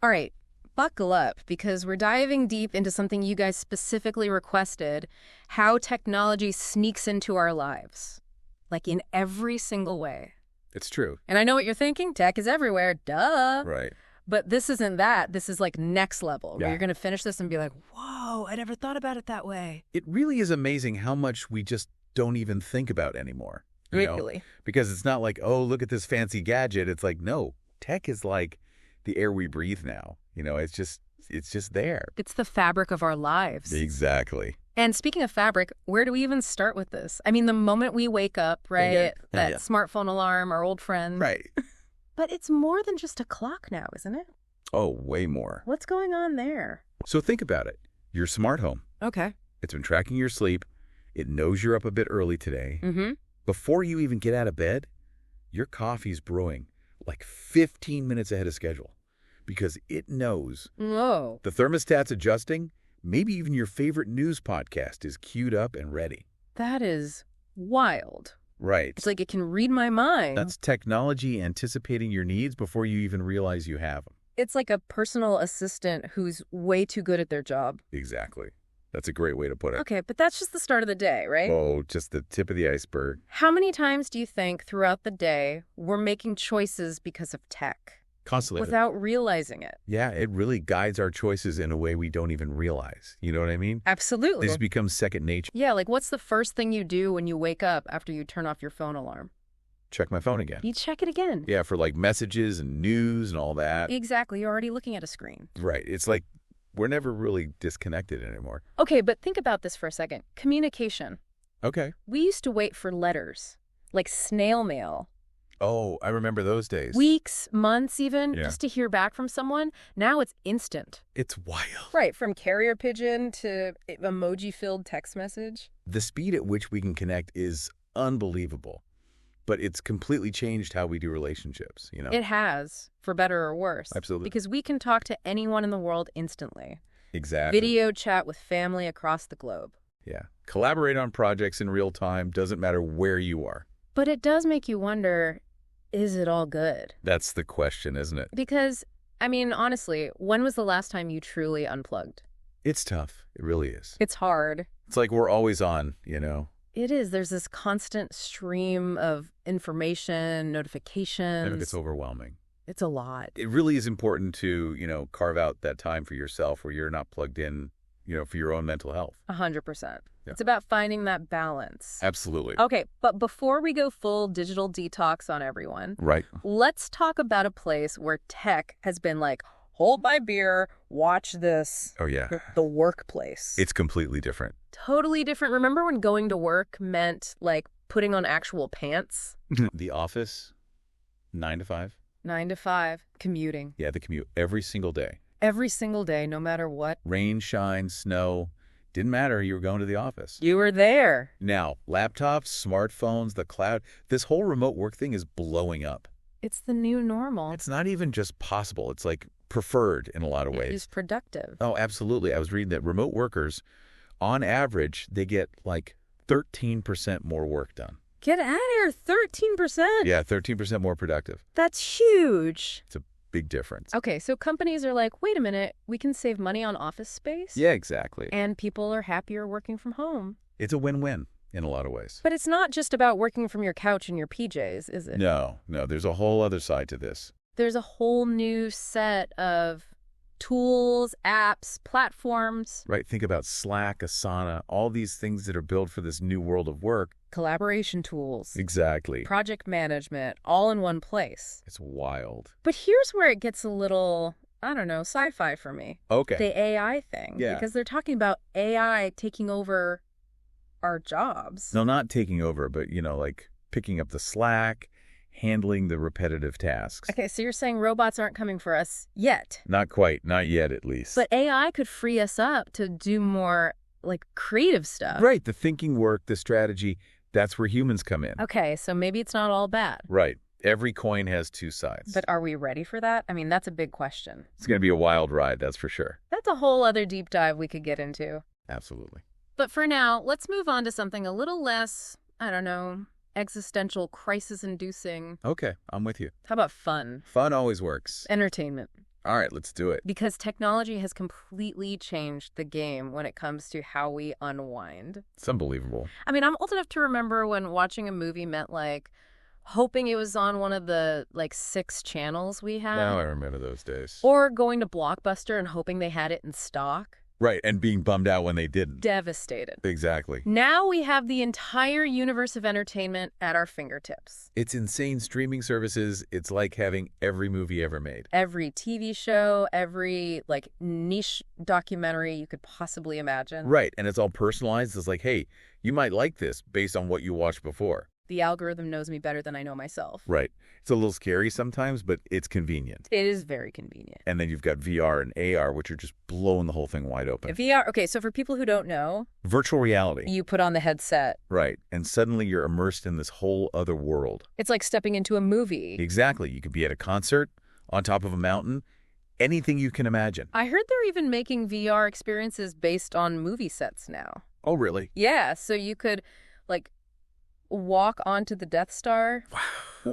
All right, buckle up because we're diving deep into something you guys specifically requested, how technology sneaks into our lives, like in every single way. It's true. And I know what you're thinking, tech is everywhere, duh. Right. But this isn't that. This is like next level, where Yeah. you're going to finish this and be like, whoa, I never thought about it that way. It really is amazing how much we just don't even think about anymore. you know? Really? Because it's not like, oh, look at this fancy gadget. It's like, no, tech is like the air we breathe now. It's just there. It's the fabric of our lives. Exactly. And speaking of fabric, where do we even start with this? I mean, the moment we wake up, right? Yeah. That Yeah. smartphone alarm, our old friend. Right. But it's more than just a clock now, isn't it? Oh, way more. What's going on there? So think about it. Your smart home. Okay. It's been tracking your sleep. It knows you're up a bit early today. Mm-hmm. Before you even get out of bed, your coffee's brewing like 15 minutes ahead of schedule because it knows Whoa. the thermostat's adjusting. Maybe even your favorite news podcast is queued up and ready. That is wild. Right. It's like it can read my mind. That's technology anticipating your needs before you even realize you have them. It's like a personal assistant who's way too good at their job. Exactly. That's a great way to put it. Okay, but that's just the start of the day, right? Oh, just the tip of the iceberg. How many times do you think throughout the day we're making choices because of tech Constantly. without realizing it? Yeah, it really guides our choices in a way we don't even realize. You know what I mean? Absolutely. This becomes second nature. Yeah, like what's the first thing you do when you wake up after you turn off your phone alarm? Check my phone again. You check it again. Yeah, for like messages and news and all that. Exactly. You're already looking at a screen. Right. It's like we're never really disconnected anymore. Okay, but think about this for a second. Communication. Okay. We used to wait for letters, like snail mail. Oh, I remember those days. Weeks, months even, Yeah. just to hear back from someone. Now it's instant. It's wild. Right, from carrier pigeon to emoji-filled text message. The speed at which we can connect is unbelievable. But it's completely changed how we do relationships, It has, for better or worse. Absolutely. Because we can talk to anyone in the world instantly. Exactly. Video chat with family across the globe. Yeah. Collaborate on projects in real time. Doesn't matter where you are. But it does make you wonder, is it all good? That's the question, isn't it? Because, I mean, honestly, when was the last time you truly unplugged? It's tough. It really is. It's hard. It's like we're always on, It is. There's this constant stream of information, notifications. And it gets overwhelming. It's a lot. It really is important to, carve out that time for yourself where you're not plugged in, for your own mental health. 100%. Yeah. It's about finding that balance. Absolutely. Okay, but before we go full digital detox on everyone, Right. let's talk about a place where tech has been like, hold my beer, watch this. Oh, yeah. The workplace. It's completely different. Totally different. Remember when going to work meant like putting on actual pants? The office, 9 to 5. 9 to 5, commuting. Yeah, the commute every single day. Every single day, no matter what. Rain, shine, snow. Didn't matter. You were going to the office. You were there. Now, laptops, smartphones, the cloud, this whole remote work thing is blowing up. It's the new normal. It's not even just possible. It's like preferred in a lot of ways. It's productive. Oh, absolutely. I was reading that remote workers, on average, they get like 13% more work done. Get out of here, 13%. Yeah, 13% more productive. That's huge. It's a big difference. Okay, so companies are like, wait a minute, we can save money on office space? Yeah, exactly. And people are happier working from home. It's a win-win in a lot of ways. But it's not just about working from your couch in your PJs, is it? No, there's a whole other side to this. There's a whole new set of tools, apps, platforms. Right, think about Slack, Asana, all these things that are built for this new world of work. Collaboration tools. Exactly. Project management, all in one place. It's wild. But here's where it gets a little, I don't know, sci-fi for me. Okay. The AI thing. Yeah. Because they're talking about AI taking over our jobs. No, not taking over, but, like picking up the slack, handling the repetitive tasks. Okay, so you're saying robots aren't coming for us yet. Not quite. Not yet, at least. But AI could free us up to do more, like, creative stuff. Right. The thinking work, the strategy, that's where humans come in. Okay, so maybe it's not all bad. Right. Every coin has two sides. But are we ready for that? I mean, that's a big question. It's going to be a wild ride, that's for sure. That's a whole other deep dive we could get into. Absolutely. But for now, let's move on to something a little less, I don't know, existential, crisis-inducing. Okay, I'm with you. How about fun? Fun always works. Entertainment. All right, let's do it. Because technology has completely changed the game when it comes to how we unwind. It's unbelievable. I mean, I'm old enough to remember when watching a movie meant, like, hoping it was on one of the, like, 6 channels we had. Now I remember those days. Or going to Blockbuster and hoping they had it in stock. Right, and being bummed out when they didn't. Devastated. Exactly. Now we have the entire universe of entertainment at our fingertips. It's insane streaming services. It's like having every movie ever made. Every TV show, every, like, niche documentary you could possibly imagine. Right, and it's all personalized. It's like, hey, you might like this based on what you watched before. The algorithm knows me better than I know myself. Right. It's a little scary sometimes, but it's convenient. It is very convenient. And then you've got VR and AR, which are just blowing the whole thing wide open. VR, okay, so for people who don't know, Virtual reality. you put on the headset. Right. And suddenly you're immersed in this whole other world. It's like stepping into a movie. Exactly. You could be at a concert, on top of a mountain, anything you can imagine. I heard they're even making VR experiences based on movie sets now. Oh, really? Yeah, so you could, like, walk onto the Death Star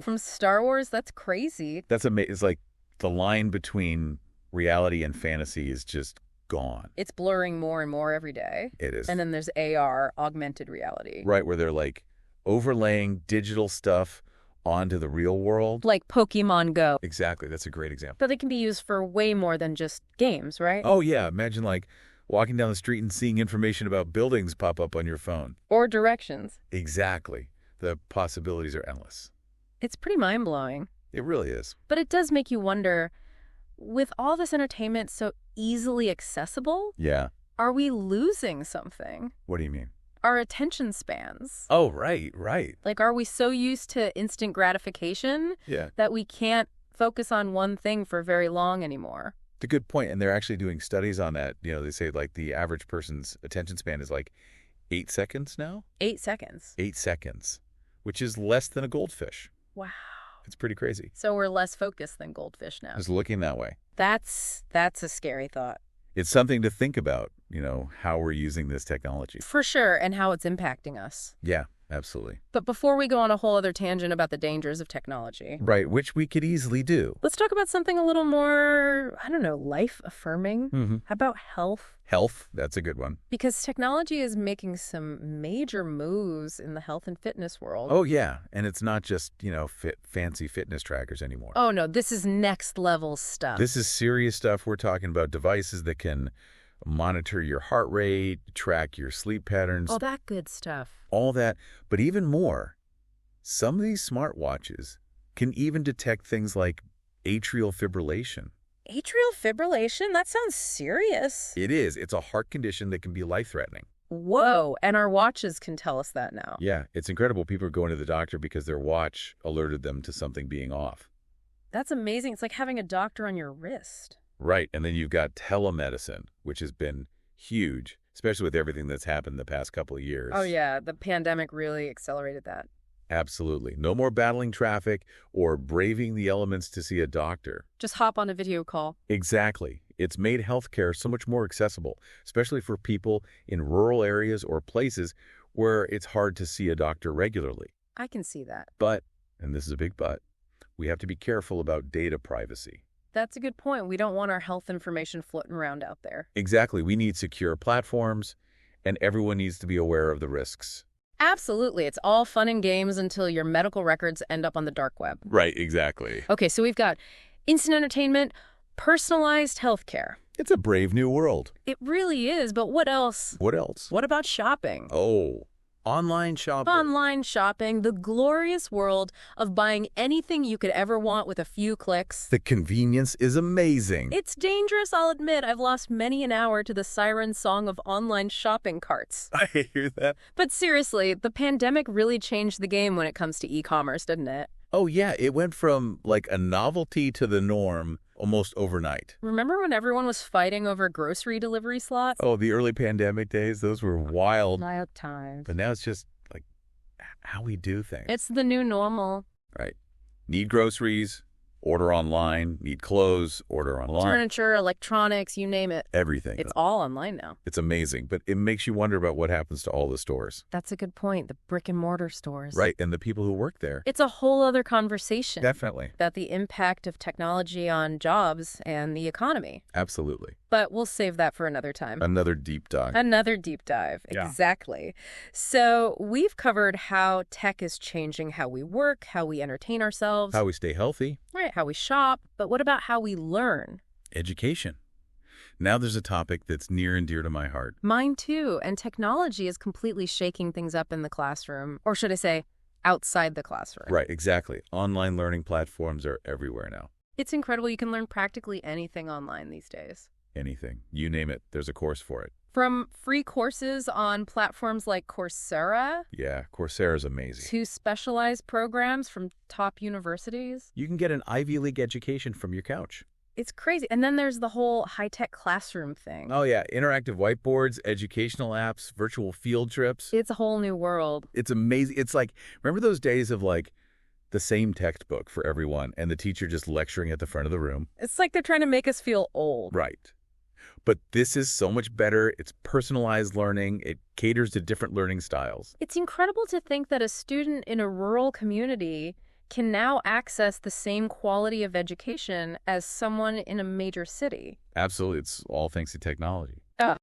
from Star Wars. That's crazy. That's amazing. It's like the line between reality and fantasy is just gone. It's blurring more and more every day. It is. And then there's AR, augmented reality. Right, where they're like overlaying digital stuff onto the real world. Like Pokemon Go. Exactly. That's a great example. But they can be used for way more than just games, right? Oh, yeah. Imagine like walking down the street and seeing information about buildings pop up on your phone. Or directions. Exactly. The possibilities are endless. It's pretty mind-blowing. It really is. But it does make you wonder, with all this entertainment so easily accessible, Yeah. are we losing something? What do you mean? Our attention spans. Oh, right. Like, are we so used to instant gratification Yeah. that we can't focus on one thing for very long anymore? It's a good point. And they're actually doing studies on that. You know, they say like the average person's attention span is like 8 seconds now. 8 seconds. 8 seconds, which is less than a goldfish. Wow. It's pretty crazy. So we're less focused than goldfish now. Just looking that way. That's a scary thought. It's something to think about, you know, how we're using this technology. For sure, and how it's impacting us. Yeah, absolutely. But before we go on a whole other tangent about the dangers of technology, Right, which we could easily do. let's talk about something a little more, I don't know, life-affirming. Mm-hmm. How about health? Health, that's a good one. Because technology is making some major moves in the health and fitness world. Oh, yeah. And it's not just, you know, fancy fitness trackers anymore. Oh, no, this is next level stuff. This is serious stuff. We're talking about devices that can monitor your heart rate, track your sleep patterns, Oh, that good stuff. all that. But even more, some of these smartwatches can even detect things like atrial fibrillation. Atrial fibrillation? That sounds serious. It is. It's a heart condition that can be life-threatening. Whoa, and our watches can tell us that now. Yeah, it's incredible. People are going to the doctor because their watch alerted them to something being off. That's amazing. It's like having a doctor on your wrist. Right, and then you've got telemedicine, which has been huge, especially with everything that's happened the past couple of years. Oh, yeah, the pandemic really accelerated that. Absolutely. No more battling traffic or braving the elements to see a doctor. Just hop on a video call. Exactly. It's made healthcare so much more accessible, especially for people in rural areas or places where it's hard to see a doctor regularly. I can see that. But, and this is a big but, we have to be careful about data privacy. That's a good point. We don't want our health information floating around out there. Exactly. We need secure platforms, and everyone needs to be aware of the risks. Absolutely. It's all fun and games until your medical records end up on the dark web. Right, exactly. Okay, so we've got instant entertainment, personalized healthcare. It's a brave new world. It really is, but what else? What else? What about shopping? Oh, online shopping. Online shopping, the glorious world of buying anything you could ever want with a few clicks. The convenience is amazing. It's dangerous, I'll admit. I've lost many an hour to the siren song of online shopping carts. I hear that. But seriously, the pandemic really changed the game when it comes to e-commerce, didn't it? Oh, yeah. It went from like a novelty to the norm almost overnight. Remember when everyone was fighting over grocery delivery slots? Oh, the early pandemic days, those were wild. Wild times. But now it's just how we do things. It's the new normal. Right. Need groceries, Order online, need clothes, order online. Furniture, electronics, you name it. Everything. It's all online now. It's amazing, but it makes you wonder about what happens to all the stores. That's a good point. The brick and mortar stores. Right, and the people who work there. It's a whole other conversation. Definitely. About the impact of technology on jobs and the economy. Absolutely. But we'll save that for another time. Another deep dive. Another deep dive. Yeah. Exactly. So we've covered how tech is changing how we work, how we entertain ourselves. How we stay healthy. Right, how we shop. But what about how we learn? Education. Now there's a topic that's near and dear to my heart. Mine too. And technology is completely shaking things up in the classroom. Or should I say, outside the classroom. Right, exactly. Online learning platforms are everywhere now. It's incredible. You can learn practically anything online these days. Anything. You name it, there's a course for it. From free courses on platforms like Coursera. Yeah, Coursera's amazing. To specialized programs from top universities. You can get an Ivy League education from your couch. It's crazy. And then there's the whole high-tech classroom thing. Oh, yeah. Interactive whiteboards, educational apps, virtual field trips. It's a whole new world. It's amazing. It's like, remember those days of like the same textbook for everyone and the teacher just lecturing at the front of the room? It's like they're trying to make us feel old. Right. But this is so much better. It's personalized learning. It caters to different learning styles. It's incredible to think that a student in a rural community can now access the same quality of education as someone in a major city. Absolutely. It's all thanks to technology.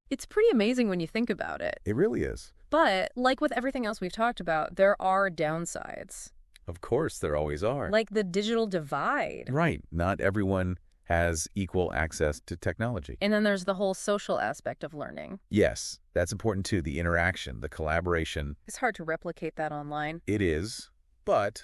It's pretty amazing when you think about it. It really is. But like with everything else we've talked about, there are downsides. Of course, there always are. Like the digital divide. Right. Not everyone has equal access to technology. And then there's the whole social aspect of learning. Yes, that's important too. The interaction, the collaboration. It's hard to replicate that online. It is, but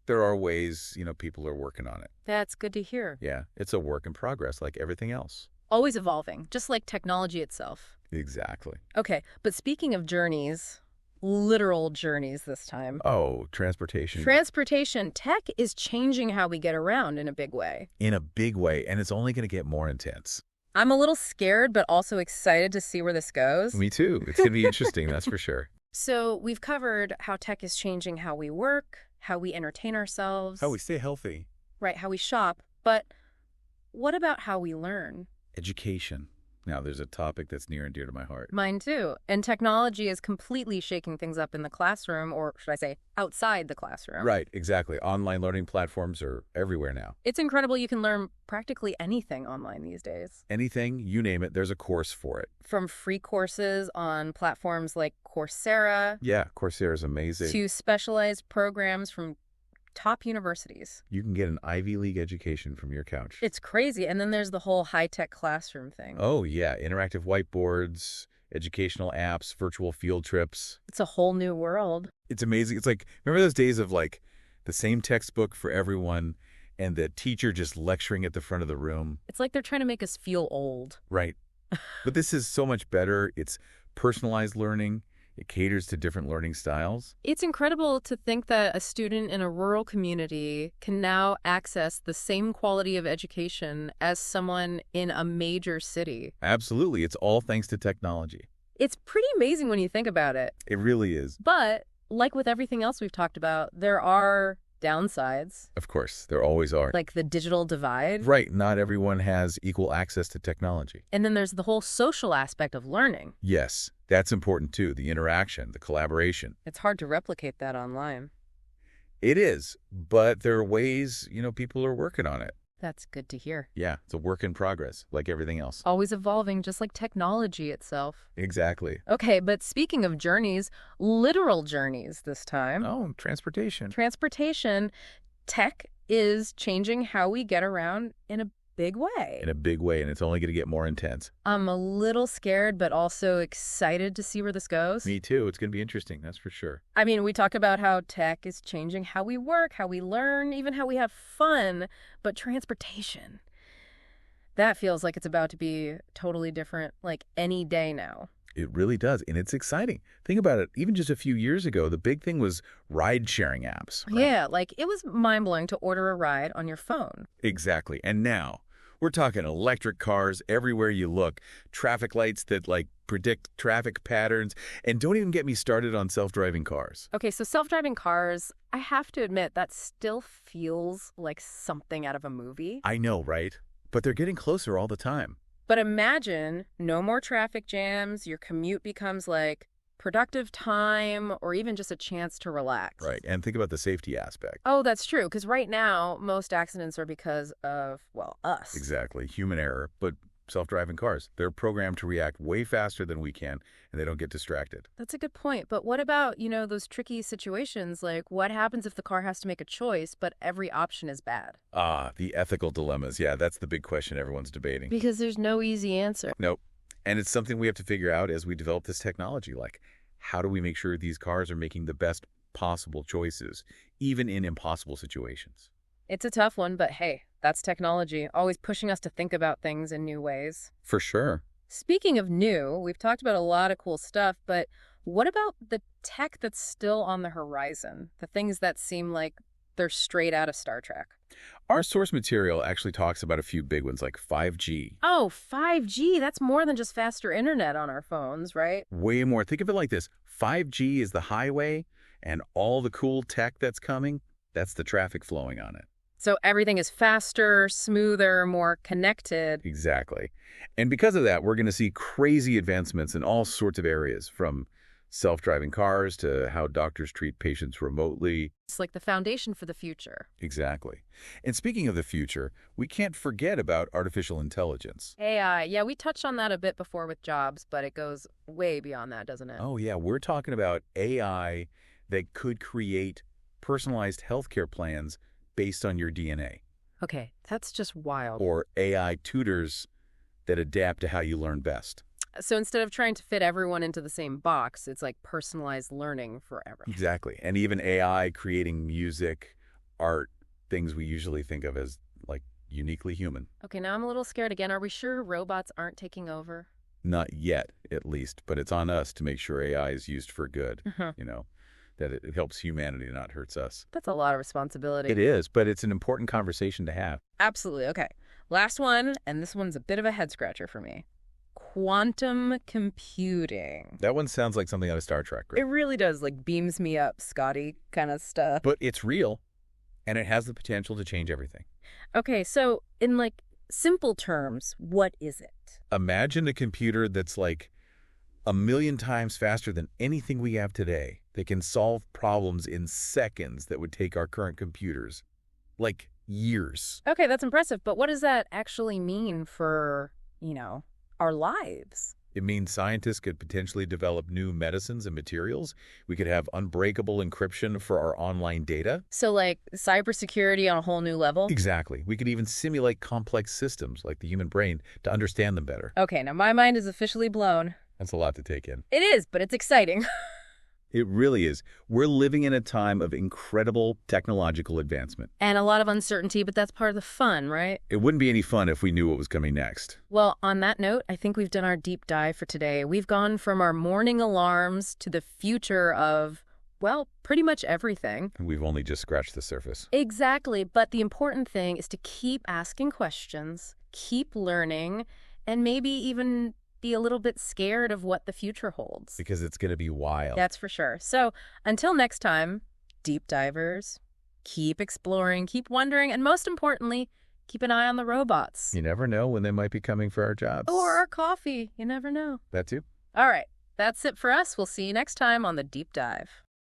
there are ways, people are working on it. That's good to hear. Yeah, it's a work in progress like everything else. Always evolving, just like technology itself. Exactly. Okay, but speaking of journeys, literal journeys this time. Oh, transportation. Transportation. Tech is changing how we get around in a big way. In a big way, and it's only going to get more intense. I'm a little scared, but also excited to see where this goes. Me too. It's going to be interesting, that's for sure. So we've covered how tech is changing how we work, how we entertain ourselves. How we stay healthy. Right, how we shop. But what about how we learn? Education. Now, there's a topic that's near and dear to my heart. Mine too. And technology is completely shaking things up in the classroom, or should I say, outside the classroom. Right, exactly. Online learning platforms are everywhere now. It's incredible you can learn practically anything online these days. Anything, you name it, there's a course for it. From free courses on platforms like Coursera. Yeah, Coursera's amazing. To specialized programs from top universities. You can get an Ivy League education from your couch. It's crazy. And then there's the whole high-tech classroom thing. Oh, yeah. Interactive whiteboards, educational apps, virtual field trips. It's a whole new world. It's amazing. It's like, remember those days of like the same textbook for everyone and the teacher just lecturing at the front of the room? It's like they're trying to make us feel old. Right. But this is so much better. It's personalized learning. It caters to different learning styles. It's incredible to think that a student in a rural community can now access the same quality of education as someone in a major city. Absolutely. It's all thanks to technology. It's pretty amazing when you think about it. It really is. But like with everything else we've talked about, there are downsides. Of course, there always are. Like the digital divide. Right. Not everyone has equal access to technology. And then there's the whole social aspect of learning. Yes, that's important too. The interaction, the collaboration. It's hard to replicate that online. It is, but there are ways, people are working on it. That's good to hear. Yeah, it's a work in progress, like everything else. Always evolving, just like technology itself. Exactly. Okay, but speaking of journeys, literal journeys this time. Oh, transportation. Transportation. Tech is changing how we get around in a big way. In a big way, and it's only going to get more intense. I'm a little scared, but also excited to see where this goes. Me too. It's going to be interesting, that's for sure. I mean, we talk about how tech is changing how we work, how we learn, even how we have fun, but transportation, that feels like it's about to be totally different, like any day now. It really does, and it's exciting. Think about it. Even just a few years ago, the big thing was ride-sharing apps. Right? Yeah, like it was mind-blowing to order a ride on your phone. Exactly. And now, We're talking electric cars everywhere you look, traffic lights that, like, predict traffic patterns, and don't even get me started on self-driving cars. Okay, so self-driving cars, I have to admit, that still feels like something out of a movie. I know, right? But they're getting closer all the time. But imagine no more traffic jams, your commute becomes like productive time or even just a chance to relax. Right, and think about the safety aspect. Oh, that's true, because right now, most accidents are because of, well, us. Exactly, human error, but self-driving cars, they're programmed to react way faster than we can, and they don't get distracted. That's a good point. But what about, those tricky situations? Like, what happens if the car has to make a choice, but every option is bad? Ah, the ethical dilemmas. Yeah, that's the big question everyone's debating. Because there's no easy answer. Nope. And it's something we have to figure out as we develop this technology. Like, how do we make sure these cars are making the best possible choices, even in impossible situations? It's a tough one, but hey, that's technology, always pushing us to think about things in new ways. For sure. Speaking of new, we've talked about a lot of cool stuff, but what about the tech that's still on the horizon? The things that seem like they're straight out of Star Trek. Our source material actually talks about a few big ones like 5G. Oh, 5G, that's more than just faster internet on our phones, right? Way more. Think of it like this. 5G is the highway, and all the cool tech that's coming, that's the traffic flowing on it. So everything is faster, smoother, more connected. Exactly. And because of that, we're going to see crazy advancements in all sorts of areas, from self-driving cars to how doctors treat patients remotely. It's like the foundation for the future. Exactly. And speaking of the future, we can't forget about artificial intelligence. AI, yeah, we touched on that a bit before with jobs, but it goes way beyond that, doesn't it? Oh, yeah, we're talking about AI that could create personalized healthcare plans based on your DNA. Okay, that's just wild. Or AI tutors that adapt to how you learn best. So instead of trying to fit everyone into the same box, it's like personalized learning for everyone. Exactly. And even AI creating music, art, things we usually think of as, like, uniquely human. Okay, now I'm a little scared again. Are we sure robots aren't taking over? Not yet, at least. But it's on us to make sure AI is used for good, that it helps humanity, not hurts us. That's a lot of responsibility. It is, but it's an important conversation to have. Absolutely. Okay. Last one, and this one's a bit of a head scratcher for me. Quantum computing. That one sounds like something out of Star Trek. Right? It really does, like beams me up, Scotty kind of stuff. But it's real, and it has the potential to change everything. Okay, so in like simple terms, what is it? Imagine a computer that's like 1,000,000 times faster than anything we have today. That can solve problems in seconds that would take our current computers, like, years. Okay, that's impressive, but what does that actually mean for, our lives? It means scientists could potentially develop new medicines and materials. We could have unbreakable encryption for our online data. So like cybersecurity on a whole new level? Exactly. We could even simulate complex systems like the human brain to understand them better. Okay, now my mind is officially blown. That's a lot to take in. It is, but it's exciting. It really is. We're living in a time of incredible technological advancement. And a lot of uncertainty, but that's part of the fun, right? It wouldn't be any fun if we knew what was coming next. Well, on that note, I think we've done our deep dive for today. We've gone from our morning alarms to the future of, well, pretty much everything. And we've only just scratched the surface. Exactly, but the important thing is to keep asking questions, keep learning, and maybe even be a little bit scared of what the future holds. Because it's going to be wild. That's for sure. So until next time, deep divers, keep exploring, keep wondering, and most importantly, keep an eye on the robots. You never know when they might be coming for our jobs. Or our coffee. You never know. That too. All right. That's it for us. We'll see you next time on The Deep Dive.